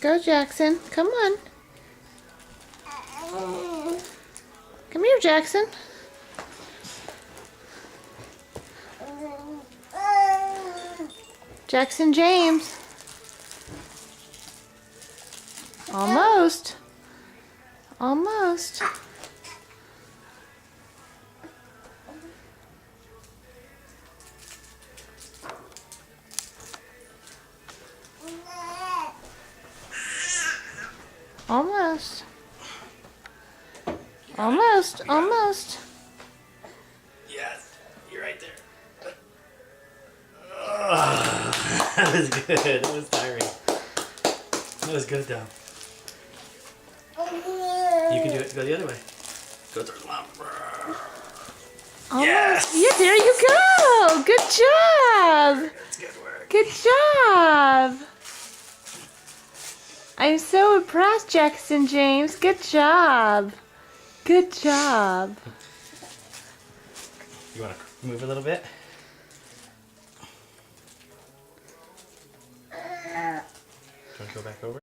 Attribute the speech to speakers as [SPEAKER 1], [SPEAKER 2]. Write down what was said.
[SPEAKER 1] Go, Jackson. Come on. Come here, Jackson. Jackson James. Almost. Almost. Almost. Almost. Almost.
[SPEAKER 2] Yes, you're right there. Oh, that was good. That was tiring. That was good though. You can do it. Go the other way. Go towards the mom.
[SPEAKER 1] Almost.
[SPEAKER 2] Yes.
[SPEAKER 1] Yeah, there you go. Good job.
[SPEAKER 2] That's good work.
[SPEAKER 1] Good job. I'm so impressed, Jackson James. Good job. Good job.
[SPEAKER 2] You want to move a little bit? Do you want to go back over?